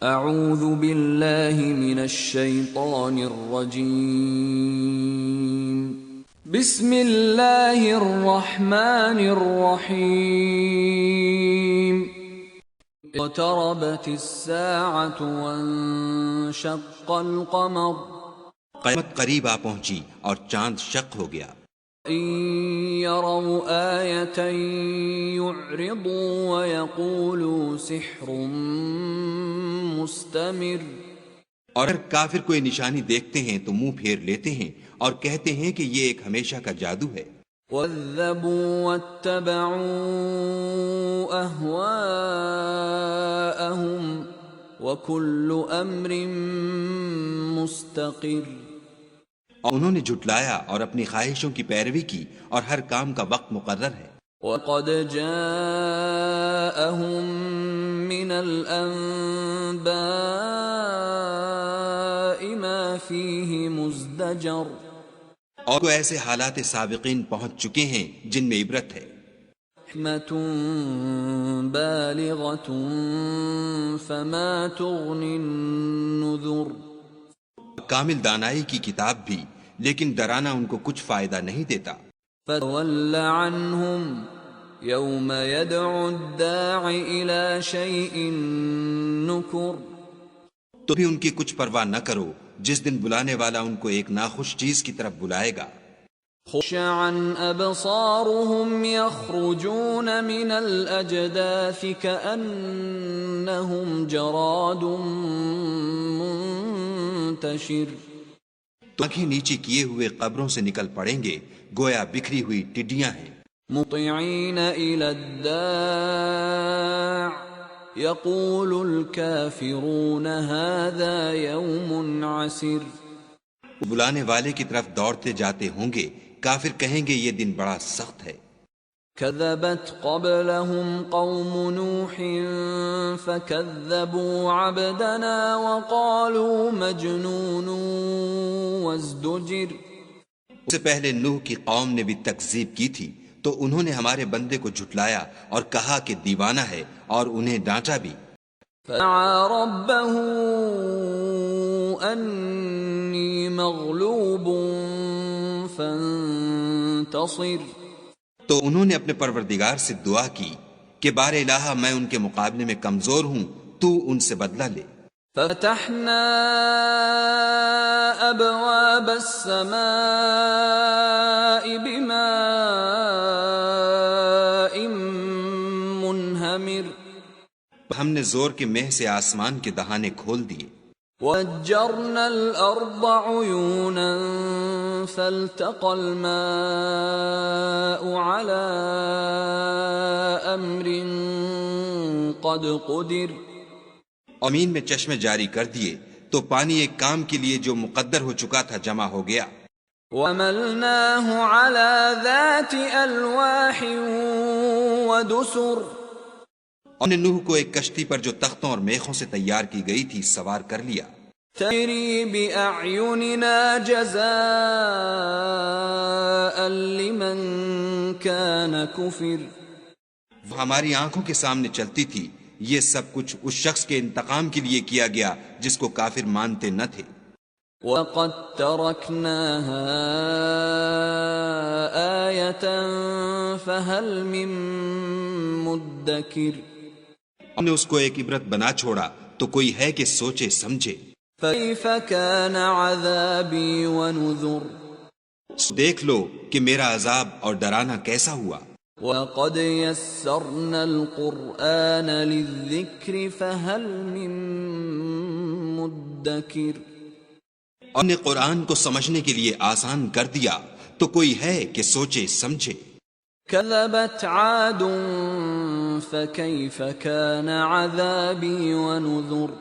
اعوذ باللہ من الشیطان الرجیم بسم اللہ الرحمن الرحیم اقتربت الساعة وانشق القمر قیامت قریب آ پہنچی اور چاند شق ہو گیا۔ ان يروا آیة يعرضوا ويقولوا سحر مستمر، اور اگر کافر کوئی نشانی دیکھتے ہیں تو منہ پھیر لیتے ہیں اور کہتے ہیں کہ یہ ایک ہمیشہ کا جادو ہے۔ كذبوا واتبعوا أهواءهم وكل أمر مستقر، اور انہوں نے جھٹلایا اور اپنی خواہشوں کی پیروی کی اور ہر کام کا وقت مقرر ہے۔ وقد جاءهم من الأنباء ما فيه مزدجر، اور کو ایسے حالات سابقین پہنچ چکے ہیں جن میں عبرت ہے۔ حکمة بالغة فما تغني النذر، کامل دانائی کی کتاب بھی، لیکن ڈرانا ان کو کچھ فائدہ نہیں دیتا۔ فتول عنهم يوم يدعو الداع إلى شيء نكر، تو بھی ان کی کچھ پرواہ نہ کرو جس دن بلانے والا ان کو ایک ناخوش چیز کی طرف بلائے گا۔ خشعا أبصارهم يخرجون من الأجداث كأنهم جراد منتشر، تو آنکھیں نیچی کیے ہوئے قبروں سے نکل پڑیں گے گویا بکھری ہوئی ٹڈیاں ہیں۔ مطعين إلى الداع يقول الكافرون هذا يوم عسر، بلانے والے کی طرف دوڑتے جاتے ہوں گے، کافر کہیں گے یہ دن بڑا سخت ہے۔ كذبت قبلهم قوم نوح فكذبوا عبدنا وقالوا مجنون وازدجر، اس سے پہلے نوح کی قوم نے بھی تکذیب کی تھی تو انہوں نے ہمارے بندے کو جھٹلایا اور کہا کہ دیوانہ ہے اور انہیں ڈانٹا بھی۔ فدعا ربه أني مغلوب فانتصر، تو انہوں نے اپنے پروردگار سے دعا کی کہ بار الہ میں ان کے مقابلے میں کمزور ہوں، تو ان سے بدلہ لے۔ فتحنا أبواب السماء بماء منهمر، ہم نے زور کے مہ سے آسمان کے دہانے کھول دیے، وَفَجَّرْنَا الْأَرْضَ عُيُونًا فَالْتَقَى الْمَاءُ عَلَى أَمْرٍ قَدْ قُدِرَ، امین میں چشمے جاری کر دیے تو پانی ایک کام کے لیے جو مقدر ہو چکا تھا جمع ہو گیا۔ وَمَلْنَاهُ عَلَى ذَاتِ أَلْوَاحٍ وَدُسُرٍ، اور نے نوح کو ایک کشتی پر جو تختوں اور میخوں سے تیار کی گئی تھی سوار کر لیا۔ تَجْرِي بِأَعْيُنِنَا جَزَاءً لِمَنْ كَانَ كُفِرَ، وہ ہماری آنکھوں کے سامنے چلتی تھی، یہ سب کچھ اس شخص کے انتقام کے لیے کیا گیا جس کو کافر مانتے نہ تھے۔ وَقَدْ تَرَكْنَاهَا آيَةً فَهَلْ مِن مُدَّكِرٍ، ہم نے اس کو ایک عبرت بنا چھوڑا تو کوئی ہے کہ سوچے سمجھے۔ فَكَيْفَ كَانَ عَذَابِي وَنُذُرِ، دیکھ لو کہ میرا عذاب اور ڈرانا کیسا ہوا۔ وَقَدْ يَسَّرْنَا الْقُرْآنَ لِلذِّكْرِ فَهَلْ مِن مُدَّكِرٍ، ہم نے قرآن کو سمجھنے کے لیے آسان کر دیا تو کوئی ہے کہ سوچے سمجھے۔ كَذَبَتْ عَادٌ فَكَيْفَ كَانَ عَذَابِي وَنُذُرِ،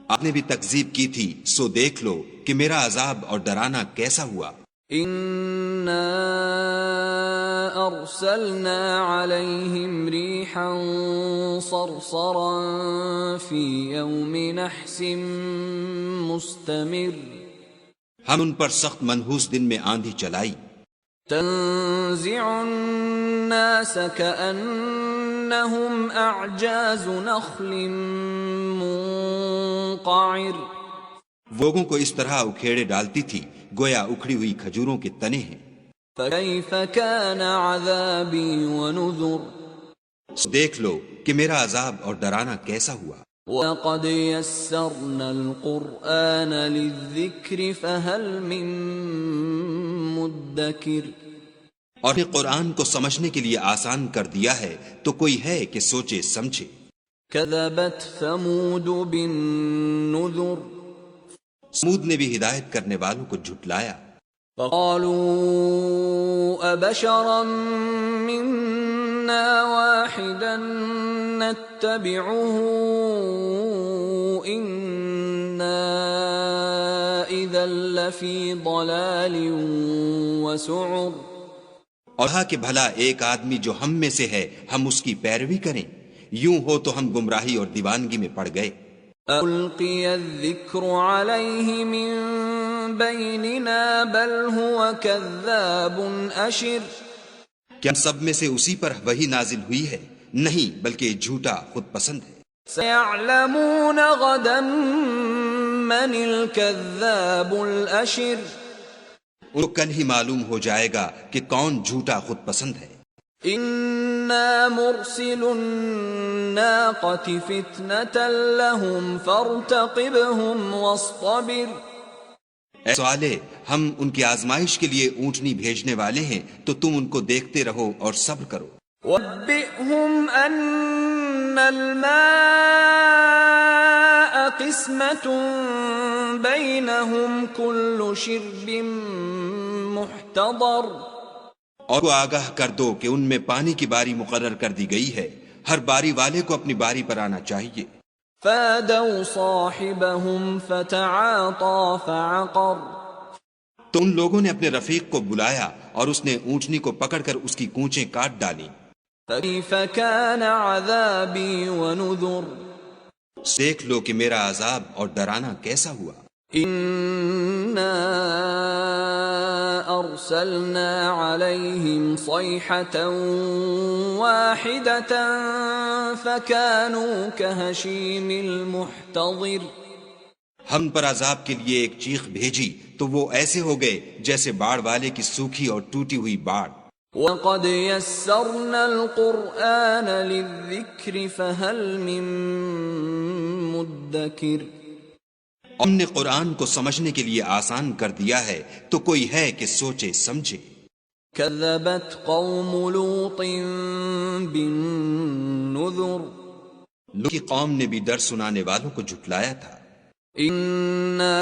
آپ نے بھی تکذیب کی تھی سو دیکھ لو کہ میرا عذاب اور ڈرانا کیسا ہوا۔ إِنَّا أَرْسَلْنَا عَلَيْهِمْ رِيحًا صَرْصَرًا فِي يَوْمِ نَحْسٍ مُسْتَمِرٍ، ہم ان پر سخت منحوس دن میں آندھی چلائی، تنزع الناس كأنهم أعجاز نخل منقعر، قعر لوگوں کو اس طرح اکھیڑے ڈالتی تھی گویا اکھڑی ہوئی کھجوروں کے تنے ہیں. فكيف كان عذابي ونذر دیکھ لو کہ میرا عذاب اور ڈرانا کیسا ہوا. وَلَقَدْ يَسَّرْنَا الْقُرْآنَ لِلذِّكْرِ فَهَلْ مِن مُدَّكِرٍ اور نے قرآن کو سمجھنے کے لیے آسان کر دیا ہے تو کوئی ہے کہ سوچے سمجھے. كَذَبَتْ ثَمُودُ بِالنُّذُرِ سمود نے بھی ہدایت کرنے والوں کو جھٹلایا. فَقَالُوا أَبَشَرًا مِنَّا وَاحِدًا نَتَّبِعُهُ إِنَّا إِذًا لَّفِي ضَلَالٍ وَسُعُرٍ اور کہا کہ بھلا ایک آدمی جو ہم میں سے ہے ہم اس کی پیروی کریں، یوں ہو تو ہم گمراہی اور دیوانگی میں پڑ گئے. أَلْقِيَ الذِّكْرُ عَلَيْهِ مِن بَيْنِنَا بَلْ هُوَ كَذَّابٌ أَشِرٌ کیا ہم سب میں سے اسی پر وحی نازل ہوئی ہے؟ نہیں، بلکہ جھوٹا خود پسند ہے. سَيَعْلَمُونَ غَدًا مَّنِ الْكَذَّابُ الْأَشِرُ ان کو کل ہی معلوم ہو جائے گا کہ کون جھوٹا خود پسند ہے. إِنَّا مُرْسِلُو النَّاقَةِ فِتْنَةً لَّهُمْ فَارْتَقِبْهُمْ وَاصْطَبِرْ اے صالح، ہم ان کی آزمائش کے لیے اونٹنی بھیجنے والے ہیں تو تم ان کو دیکھتے رہو اور صبر کرو. وَنَبِّئْهُمْ أَنَّ الْمَاءَ قِسْمَةٌ بَيْنَهُمْ كُلُّ شِرْبٍ مُحْتَضَرٍ اور کو آگاہ کر دو کہ ان میں پانی کی باری مقرر کر دی گئی ہے، ہر باری والے کو اپنی باری پر آنا چاہیے. فَنَادَوْا صَاحِبَهُمْ فَتَعَاطَىٰ فَعَقَرَ تو ان لوگوں نے اپنے رفیق کو بلایا اور اس نے اونٹنی کو پکڑ کر اس کی کونچیں کاٹ ڈالیں. فَكَيْفَ كَانَ عَذَابِي وَنُذُرِ دیکھ لو کہ میرا عذاب اور ڈرانا کیسا ہوا. إِنَّا أَرْسَلْنَا عَلَيْهِمْ صَيْحَةً وَاحِدَةً فَكَانُوا كَهَشِيمِ الْمُحْتَظِرِ ہم پر عذاب کے لیے ایک چیخ بھیجی تو وہ ایسے ہو گئے جیسے باڑ والے کی سوکھی اور ٹوٹی ہوئی باڑ. وَقَدْ يَسَّرْنَا الْقُرْآنَ لِلذِّكْرِ فَهَلْ مِن مُدَّكِرٍ ہم نے قرآن کو سمجھنے کے لیے آسان کر دیا ہے تو کوئی ہے کہ سوچے سمجھے. كَذَّبَتْ قَوْمُ لُوطٍ بِالنُّذُرِ لوط کی قوم نے بھی ڈر سنانے والوں کو جھٹلایا تھا. إِنَّا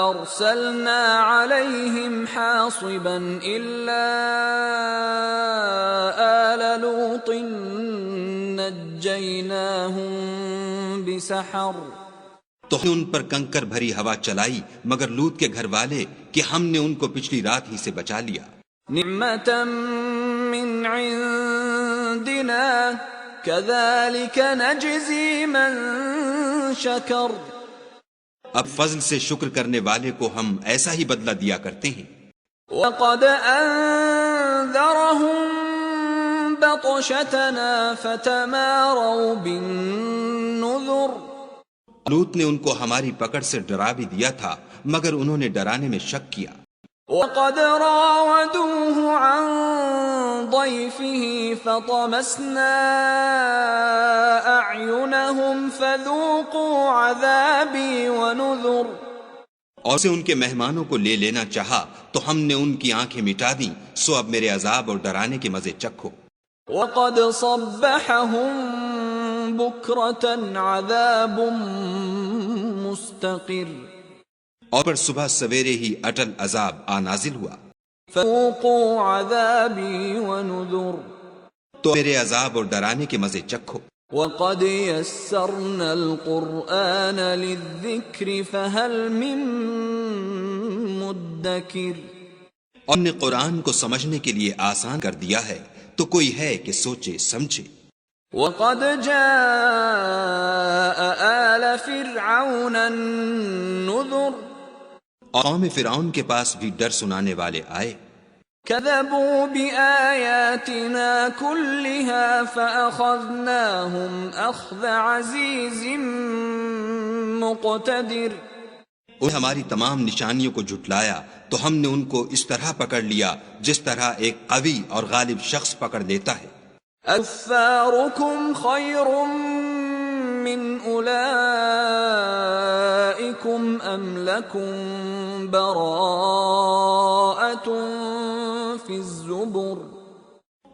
أَرْسَلْنَا عَلَيْهِمْ حَاصِبًا إِلَّا آلَ لُوطٍ نَجَّيْنَاهُمْ بِسَحَرٍ تو ہم نے ان پر کنکر بھری ہوا چلائی مگر لوط کے گھر والے کہ ہم نے ان کو پچھلی رات ہی سے بچا لیا. نِعْمَةً مِّنْ عِندِنَا كَذَلِكَ نَجْزِي مَن شَكَرَ اب فضل سے شکر کرنے والے کو ہم ایسا ہی بدلہ دیا کرتے ہیں. وَقَدْ أَنذَرَهُم بَطْشَتَنَا فَتَمَارَوْا بِالنُّذُرِ لوط نے ان کو ہماری پکڑ سے ڈرا بھی دیا تھا مگر انہوں نے ڈرانے میں شک کیا. وَقَدْ رَاوَدُوهُ عَن ضَيْفِهِ فَطَمَسْنَا أَعْيُنَهُمْ فَذُوقُوا عَذَابِي وَنُذُرِ اور سے ان کے مہمانوں کو لے لینا چاہا تو ہم نے ان کی آنکھیں مٹا دیں، سو اب میرے عذاب اور ڈرانے کے مزے چکھو. وَقَدْ صَبَّحَهُم بُكْرَةً عَذَابٌ مُسْتَقِرٌ اور پر صبح سویرے ہی اٹل عذاب نازل ہوا. فَذُوقُوا عَذَابِي وَنُذُرِ تو میرے عذاب اور ڈرانے کے مزے چکھو. وَقَدْ يَسَّرْنَا الْقُرْآنَ لِلذِّكْرِ فَهَلْ مِن مُدَّكِرٍ اور ہم نے قرآن کو سمجھنے کے لیے آسان کر دیا ہے تو کوئی ہے کہ سوچے سمجھے. وَقَدْ جَاءَ آلَ فِرْعَوْنَ النُّذُرُ اور قوم فرعون کے پاس بھی ڈر سنانے والے آئے. كذبوا بآياتنا كلها فأخذناهم أخذ عزيز مقتدر. انہیں ہماری تمام نشانیوں کو جھٹلایا تو ہم نے ان کو اس طرح پکڑ لیا جس طرح ایک قوی اور غالب شخص پکڑ لیتا ہے. أكفاركم خير من أولئكم أم لكم براءة في الزبر.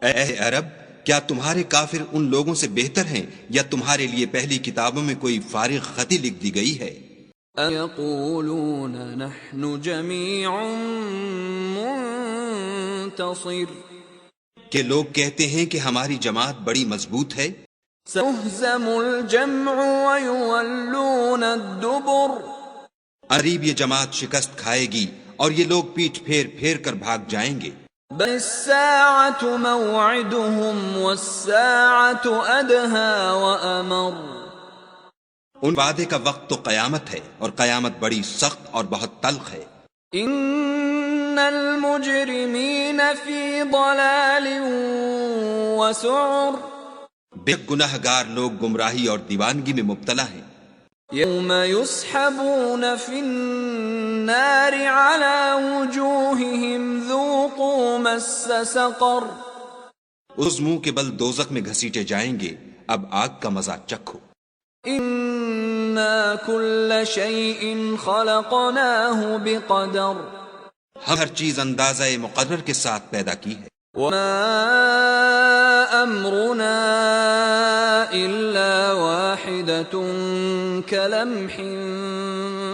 اے عرب، کیا تمہارے کافر ان لوگوں سے بہتر ہیں یا تمہارے لیے پہلی کتابوں میں کوئی فارغ خطی لکھ دی گئی ہے؟ أَيَقُولُونَ نَحْنُ جَمِيعٌ مُنْتَصِرٌ. کہ لوگ کہتے ہیں کہ ہماری جماعت بڑی مضبوط ہے. سَيُهْزَمُ الْجَمْعُ وَيُوَلُّونَ الدُّبُرَ. قریب یہ جماعت شکست کھائے گی اور یہ لوگ پیٹھ پھیر پھیر کر بھاگ جائیں گے. بَلِ السَّاعَةُ مَوْعِدُهُمْ وَالسَّاعَةُ أَدْهَى وَأَمَرُّ. ان وعدے کا وقت تو قیامت ہے اور قیامت بڑی سخت اور بہت تلخ ہے. ان المجرمین فی ضلال وسعر. بے گناہ گار لوگ گمراہی اور دیوانگی میں مبتلا ہیں. یوم یسحبون فی النار علی وجوہہم ذوقوا مس سقر. اس منہ کے بل دوزخ میں گھسیٹے جائیں گے، اب آگ کا مزہ چکھو. اِنَّا كُلَّ شَيْءٍ خَلَقْنَاهُ بِقَدَرٍ. ہم ہر چیز اندازہ مقرر کے ساتھ پیدا کی ہے. وَمَا أَمْرُنَا إِلَّا وَاحِدَةٌ كَلَمْحٍ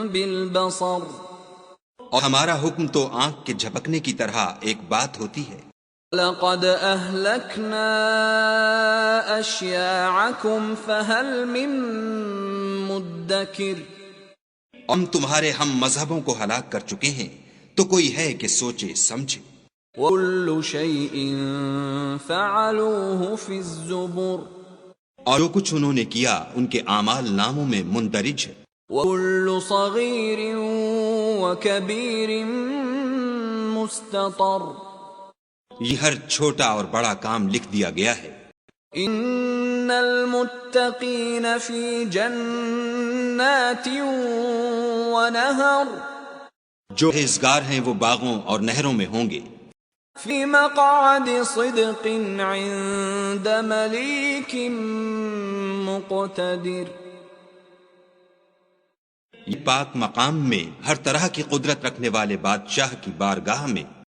بِالْبَصَرِ. اور ہمارا حکم تو آنکھ کے جھپکنے کی طرح ایک بات ہوتی ہے. لَقَدْ أَهْلَكْنَا أَشْيَاعَكُمْ فَهَلْ مِن مُدَّكِرٍ. ہم تمہارے ہم مذہبوں کو ہلاک کر چکے ہیں، تو کوئی ہے کہ سوچے سمجھے. وَكُلُّ شَيْءٍ فَعَلُوهُ فِي الزُّبُرِ. اور جو کچھ انہوں نے کیا ان کے اعمال ناموں میں مندرج ہے. وَكُلُّ صَغِيرٍ وَكَبِيرٍ مُسْتَطَرٍ. یہ ہر چھوٹا اور بڑا کام لکھ دیا گیا ہے. ان المتقین فی جنات ونہر. جو پرہیزگار ہیں وہ باغوں اور نہروں میں ہوں گے. فی مقعد صدق عند ملیک مقتدر. یہ پاک مقام میں ہر طرح کی قدرت رکھنے والے بادشاہ کی بارگاہ میں.